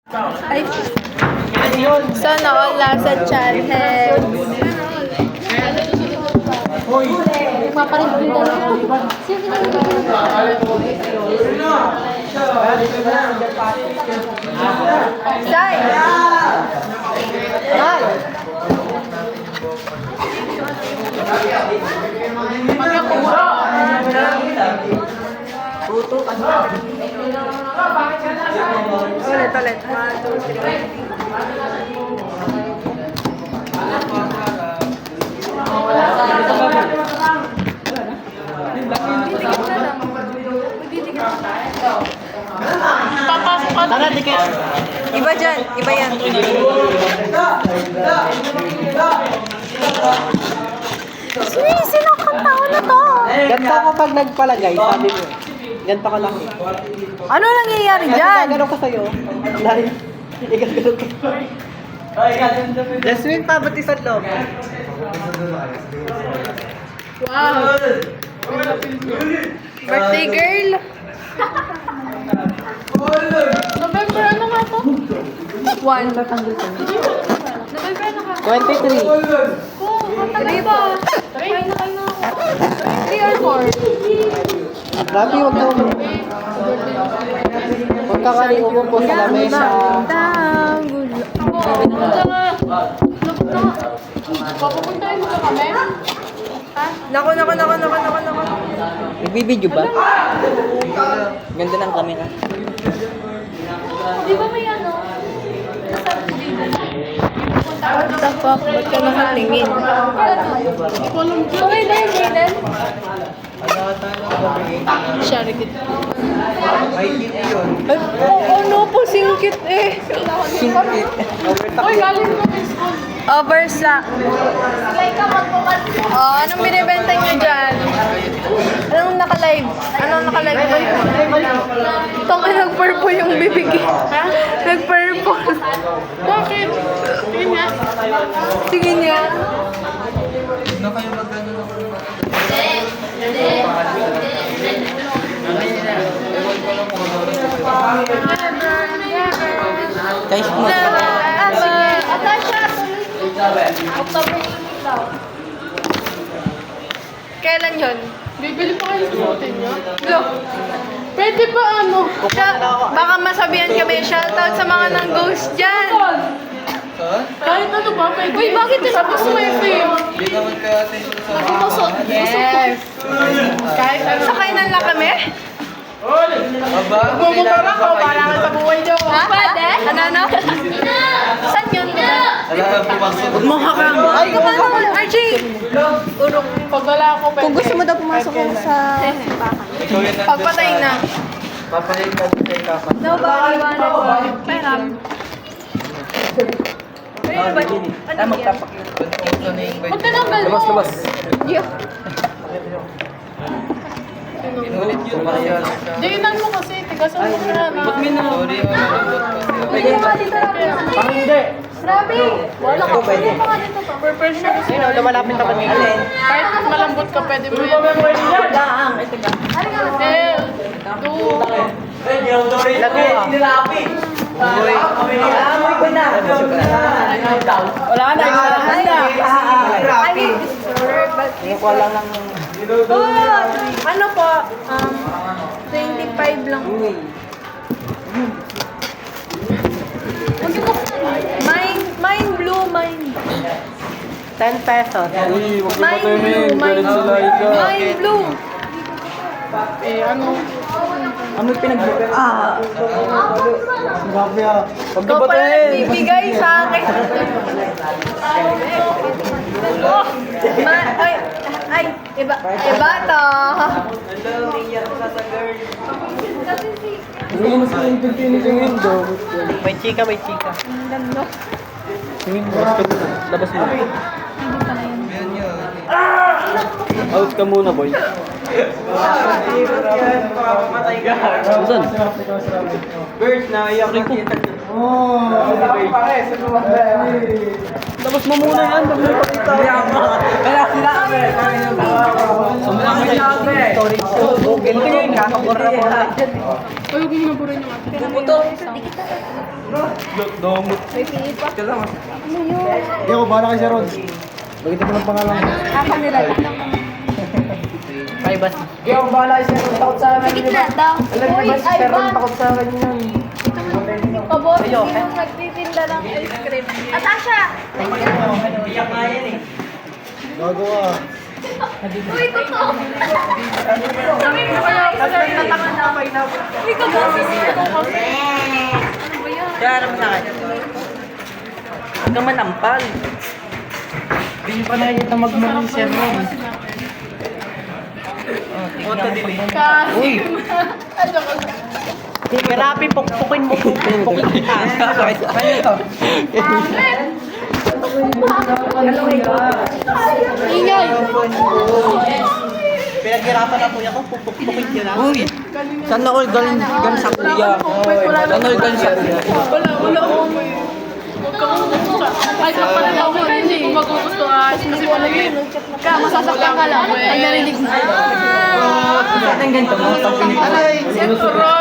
Ay, sana all nasa channel. Magpaparin ko Sai! Ay! Ulit. 1, 2, 3. Tara, dikit. Iba dyan. Iba yan. Sino kang tao na to? Ganto ako pag nagpalagay, sabi mo. Ganto ka lang. Ano nangyayari dyan? Gagano ko sa'yo. Dahil, igagano ko. Jasmine, pabatisan loob. Wow. Birthday girl. November ano nga to? 1. November ano ka? 23. Three ba? 3 na kayo na ako. 3 or 4? Grabe, huwag daw. Huwag ka kani umupo sa lamesa. Papupuntahin mo ka kami? Nako. Nagbibideo ba? Ganda ng camera. Di ba may ano? What the fuck? Ba't ka nakatingin? Okay na yun, Aiden. Sharikit. May TV yun. Ano po, singkit eh. Singkit. Uy, galing ko sa school. Overstock. Oh, anong binibenta nyo dyan? Anong naka-live? Anong naka-live ba yun? Itong nag-purple yung bibig. Ha? Nag-purple. Bakit? Tingin niya. Tingin niya. Ano kayo magano? Guys, October 8 daw. Kailan yun? Bibili pa kayo sa hotel niyo? Look. Pwede ba ano? Baka masabihan kami, shoutout sa mga nang-ghost dyan. Kahit ano ba, pwede. Uy, bakit yun? Sabi sa may fame. Hindi naman kaya Kasi busot. Yes. Kahit ano. Sakay na lang kami? Aba, Bumubara ko, parang sa buhay niyo. Ha? Pwede? Ano? Saan yun? Huwag mo hakang. Ay, kumano? RJ! Urong, pag wala ako, pwede. Kung gusto mo daw pumasok sa... Pagpatay na. Papalit ka din kay Kapan. No, baka iwanan. Pairam. Ano yan? Magpapakita. Ba't tinanggal mo? Labas. Yeah. Inulit yun. Diinan mo kasi, tigasan mo na. Sorry, Pwede mo nga dito, Rabi. Hindi. Rabi! Wala ko, pwede. Prepare siya kasi. Lumalapit ako ni Alin. Kahit malambot ka, pwede mo yan. Wala na. Hindi ko lang ng... Ano po? 25 lang. Mine blue, mine. 10 pesos. Mine blue. Eh, ano? Ano pinag-book? Grabe ah. Ikaw pala nagbibigay sa akin. Oh, iba to. May chika. Labas mo. Out ka muna, boy. Saan? Birds na iyak na kita. Labas mo muna yan. Kaya sila kami. Storage ko. Google ko yun. Kakabura ko. Ayun, kung naburin yung ate. Puto. Domot. May pili pa. Ito lang. Ano yun? Hindi ako, bahala kay Sir Rod. Bagay ko ng pangalan mo. Kanila. Privacy. Hindi ako bahala kay Sir Ron. Takot sa akin. Sige na daw. Alam niyo ba si Sir Ron? Takot sa akin yun. Pabor, yung nagtitinda ng ice cream. Atasha! Gagawa. Uy, totoo! Sabi mo kaya ako sa natangan na. Uy, kaboses ko kasi. Ano ba yan? Kaya naman sa akin. Huwag ka manampal. Hindi niyo pa nakikita magmano si Sir Ron. Oto din eh. Kasi. Ano ko? Grabe, pukpukin mo. Pukpukin kita. Ano ito? Ingay! Pinaghirapan na kuya ko, pukpukin ka na. Uy! Sana all galing sa kuya. Sana all galing sa kuya. Wala ako may... Huwag kang magugustuhan. Kahit na pala ako, hindi ko magugustuhan. Kasi wala yun. Kaya masasaktan ka lang. Ay, narinig mo. Sana yung ganito mo. Sentro!